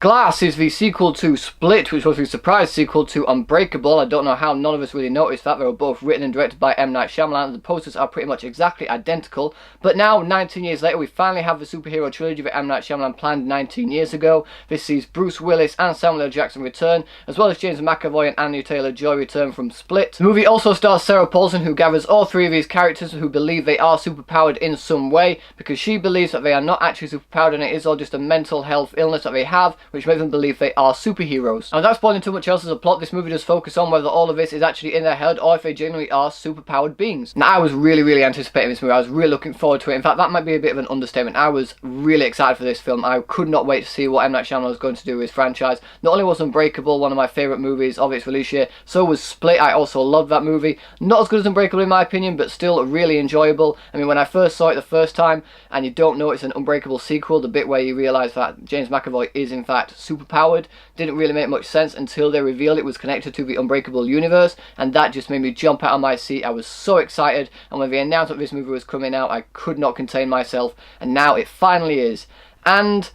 Glass is the sequel to Split, which was the surprise sequel to Unbreakable. I don't know how none of us really noticed that. They were both written and directed by M. Night Shyamalan. The posters are pretty much exactly identical. But now, 19 years later, we finally have the superhero trilogy that M. Night Shyamalan planned 19 years ago. This sees Bruce Willis and Samuel L. Jackson return, as well as James McAvoy and Anya Taylor-Joy return from Split. The movie also stars Sarah Paulson, who gathers all three of these characters who believe they are superpowered in some way, because she believes that they are not actually superpowered and it is all just a mental health illness that they have, which makes them believe they are superheroes. And without spoiling too much else as a plot, this movie does focus on whether all of this is actually in their head or if they genuinely are superpowered beings. Now, I was really anticipating this movie. I was really looking forward to it. In fact, that might be a bit of an understatement. I was really excited for this film. I could not wait to see what M. Night Shyamalan was going to do with his franchise. Not only was Unbreakable one of my favourite movies of its release year, so was Split. I also loved that movie. Not as good as Unbreakable in my opinion, but still really enjoyable. I mean, when I first saw it the first time, and you don't know it's an Unbreakable sequel, the bit where you realise that James McAvoy is in fact superpowered, didn't really make much sense until they revealed it was connected to the Unbreakable universe, and that just made me jump out of my seat. I was so excited, and when they announced that this movie was coming out, I could not contain myself, and now it finally is. And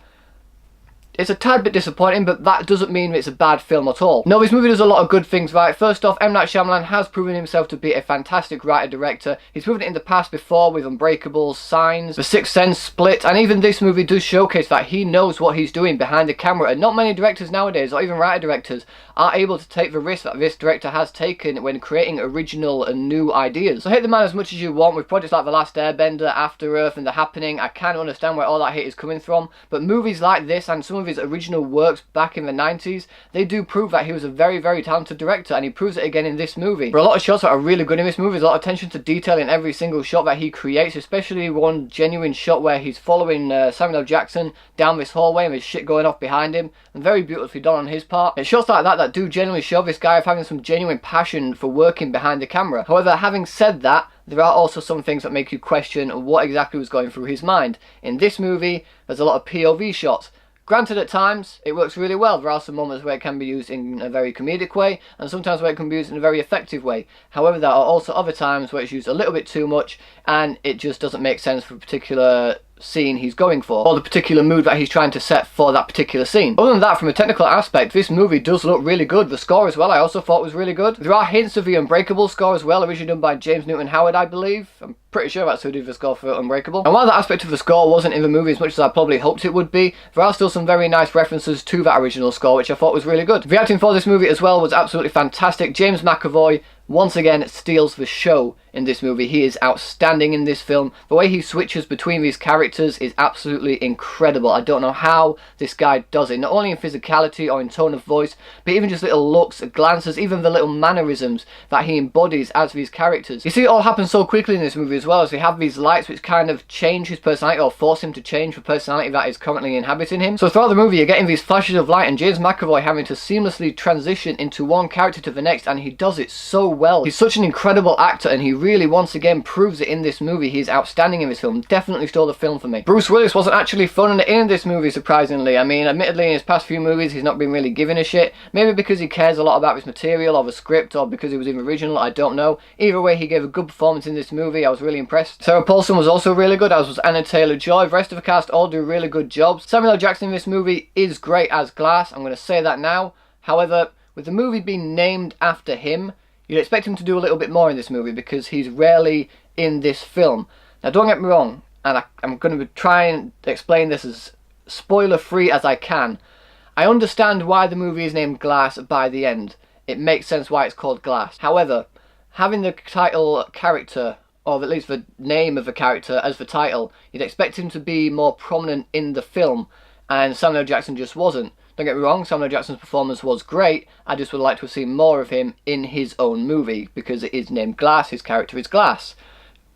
it's a tad bit disappointing, but that doesn't mean it's a bad film at all. No, this movie does a lot of good things right. First off, M. Night Shyamalan has proven himself to be a fantastic writer-director. He's proven it in the past before with Unbreakable, Signs, The Sixth Sense, Split, and even this movie does showcase that he knows what he's doing behind the camera, and not many directors nowadays, or even writer-directors, are able to take the risk that this director has taken when creating original and new ideas. So hate the man as much as you want with projects like The Last Airbender, After Earth, and The Happening. I can understand where all that hate is coming from, but movies like this and some of his original works back in the 90s, they do prove that he was a very talented director, and he proves it again in this movie. There are a lot of shots that are really good in this movie. There's a lot of attention to detail in every single shot that he creates, especially one genuine shot where he's following Samuel L. Jackson down this hallway and there's shit going off behind him, and very beautifully done on his part. It's shots like that that do genuinely show this guy of having some genuine passion for working behind the camera. However, having said that, there are also some things that make you question what exactly was going through his mind. In this movie, there's a lot of POV shots. Granted, at times, it works really well. There are some moments where it can be used in a very comedic way, and sometimes where it can be used in a very effective way. However, there are also other times where it's used a little bit too much, and it just doesn't make sense for a particular scene he's going for, or the particular mood that he's trying to set for that particular scene. Other than that, from a technical aspect, this movie does look really good. The score as well, I also thought was really good. There are hints of the Unbreakable score as well, originally done by James Newton Howard, I believe. I'm pretty sure that's who did the score for Unbreakable. And while that aspect of the score wasn't in the movie as much as I probably hoped it would be, there are still some very nice references to that original score, which I thought was really good. The acting for this movie as well was absolutely fantastic. James McAvoy once again steals the show in this movie. He is outstanding in this film. The way he switches between these characters is absolutely incredible. I don't know how this guy does it, not only in physicality or in tone of voice, but even just little looks, glances, even the little mannerisms that he embodies as these characters. You see it all happen so quickly in this movie as well, as we have these lights which kind of change his personality or force him to change the personality that is currently inhabiting him. So throughout the movie you're getting these flashes of light and James McAvoy having to seamlessly transition into one character to the next, and he does it so well. He's such an incredible actor, and he really once again proves it in this movie. He's outstanding in this film. Definitely stole the film for me. Bruce Willis wasn't actually fun in this movie, surprisingly. I mean, admittedly in his past few movies he's not been really giving a shit. Maybe because he cares a lot about his material or the script, or because he was in the original, I don't know. Either way, he gave a good performance in this movie. I was really impressed. Sarah Paulson was also really good, as was Anya Taylor-Joy. The rest of the cast all do really good jobs. Samuel L. Jackson in this movie is great as Glass. I'm going to say that now. However, with the movie being named after him, you'd expect him to do a little bit more in this movie, because he's rarely in this film. Now, don't get me wrong, and I'm going to try and explain this as spoiler-free as I can. I understand why the movie is named Glass by the end. It makes sense why it's called Glass. However, having the title character, or at least the name of the character as the title, you'd expect him to be more prominent in the film, and Samuel L. Jackson just wasn't. Don't get me wrong, Samuel L. Jackson's performance was great. I just would like to have seen more of him in his own movie, because it is named Glass, his character is Glass.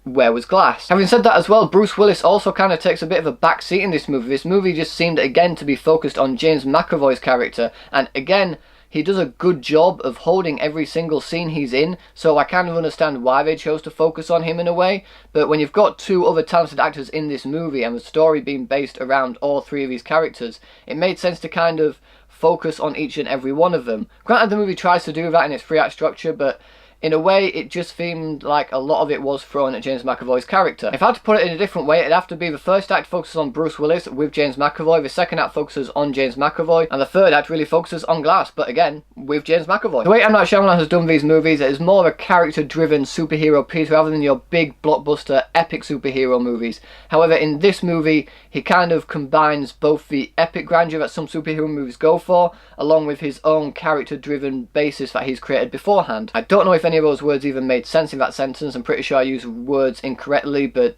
Where was Glass? Having said that as well, Bruce Willis also kind of takes a bit of a back seat in this movie. This movie just seemed again to be focused on James McAvoy's character, and again, he does a good job of holding every single scene he's in, so I kind of understand why they chose to focus on him in a way. But when you've got two other talented actors in this movie and the story being based around all three of these characters, it made sense to kind of focus on each and every one of them. Granted, the movie tries to do that in its 3-act structure, but in a way, it just seemed like a lot of it was thrown at James McAvoy's character. If I had to put it in a different way, it'd have to be the first act focuses on Bruce Willis with James McAvoy, the second act focuses on James McAvoy, and the third act really focuses on Glass, but again, with James McAvoy. The way M. Night Shyamalan has done these movies is more of a character-driven superhero piece rather than your big blockbuster epic superhero movies. However, in this movie, he kind of combines both the epic grandeur that some superhero movies go for, along with his own character-driven basis that he's created beforehand. I don't know if any of those words even made sense in that sentence. I'm pretty sure I used words incorrectly, but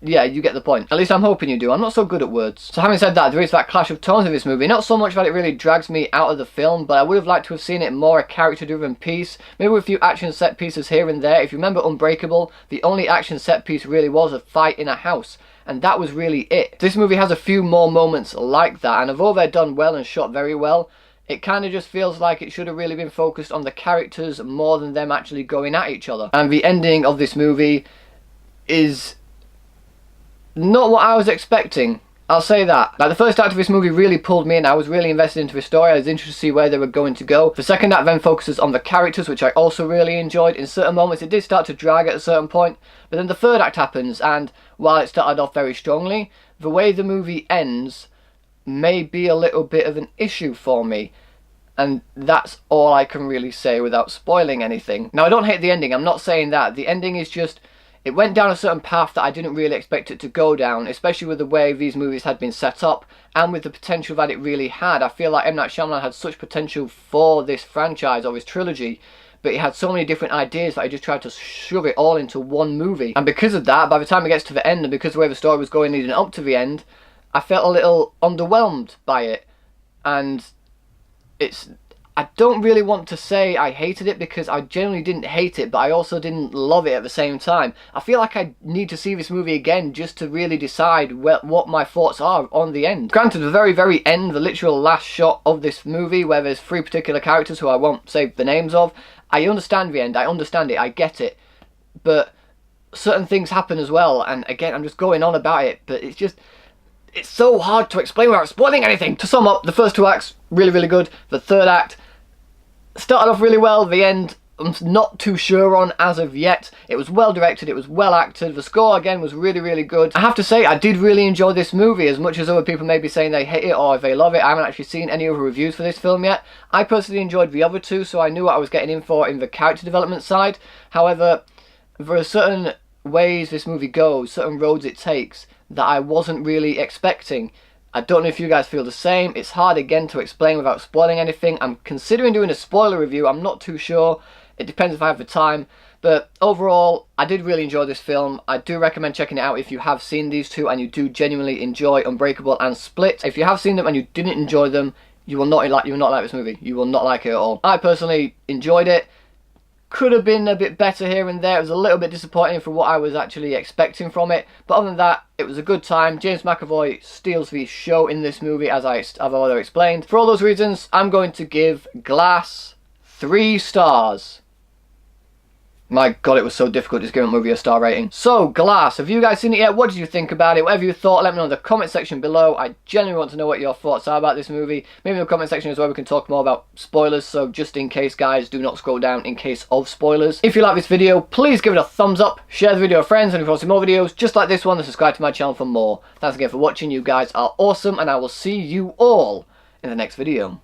yeah, you get the point. At least I'm hoping you do. I'm not so good at words. So having said that, there is that clash of tones in this movie. Not so much that it really drags me out of the film, but I would have liked to have seen it more a character-driven piece. Maybe with a few action set pieces here and there. If you remember Unbreakable, the only action set piece really was a fight in a house. And that was really it. This movie has a few more moments like that, and although they're done well and shot very well, it kind of just feels like it should have really been focused on the characters more than them actually going at each other. And the ending of this movie is not what I was expecting. I'll say that. Like, the first act of this movie really pulled me in. I was really invested into the story. I was interested to see where they were going to go. The second act then focuses on the characters, which I also really enjoyed. In certain moments it did start to drag at a certain point, but then the third act happens, and while it started off very strongly, the way the movie ends may be a little bit of an issue for me. And that's all I can really say without spoiling anything. Now, I don't hate the ending. I'm not saying that. The ending is just, it went down a certain path that I didn't really expect it to go down, especially with the way these movies had been set up and with the potential that it really had. I feel like M. Night Shyamalan had such potential for this franchise or this trilogy, but he had so many different ideas that I just tried to shove it all into one movie. And because of that, by the time it gets to the end and because of the way the story was going leading up to the end, I felt a little underwhelmed by it. And I don't really want to say I hated it because I genuinely didn't hate it, but I also didn't love it at the same time. I feel like I need to see this movie again just to really decide what my thoughts are on the end. Granted, the very, very end, the literal last shot of this movie where there's three particular characters who I won't say the names of, I understand the end, I understand it, I get it, but certain things happen as well, and again, I'm just going on about it, but it's so hard to explain without spoiling anything. To sum up, the first two acts, really, really good. The third act started off really well. The end, I'm not too sure on as of yet. It was well directed, it was well acted. The score, again, was really, really good. I have to say, I did really enjoy this movie, as much as other people may be saying they hate it or they love it. I haven't actually seen any other reviews for this film yet. I personally enjoyed the other two, so I knew what I was getting in for in the character development side. However, there are certain ways this movie goes, certain roads it takes, that I wasn't really expecting. I don't know if you guys feel the same. It's hard again to explain without spoiling anything. I'm considering doing a spoiler review. I'm not too sure. It depends if I have the time. But overall, I did really enjoy this film. I do recommend checking it out if you have seen these two and you do genuinely enjoy Unbreakable and Split. If you have seen them and you didn't enjoy them, you will not like this movie. You will not like it at all. I personally enjoyed it. Could have been a bit better here and there. It was a little bit disappointing for what I was actually expecting from it. But other than that, it was a good time. James McAvoy steals the show in this movie, as I've already explained. For all those reasons, I'm going to give Glass 3 stars. My god, it was so difficult just giving a movie a star rating. So, Glass, have you guys seen it yet? What did you think about it? Whatever you thought, let me know in the comment section below. I genuinely want to know what your thoughts are about this movie. Maybe in the comment section as well we can talk more about spoilers, so just in case, guys, do not scroll down in case of spoilers. If you like this video, please give it a thumbs up, share the video with friends, and if you want to see more videos just like this one, then subscribe to my channel for more. Thanks again for watching. You guys are awesome, and I will see you all in the next video.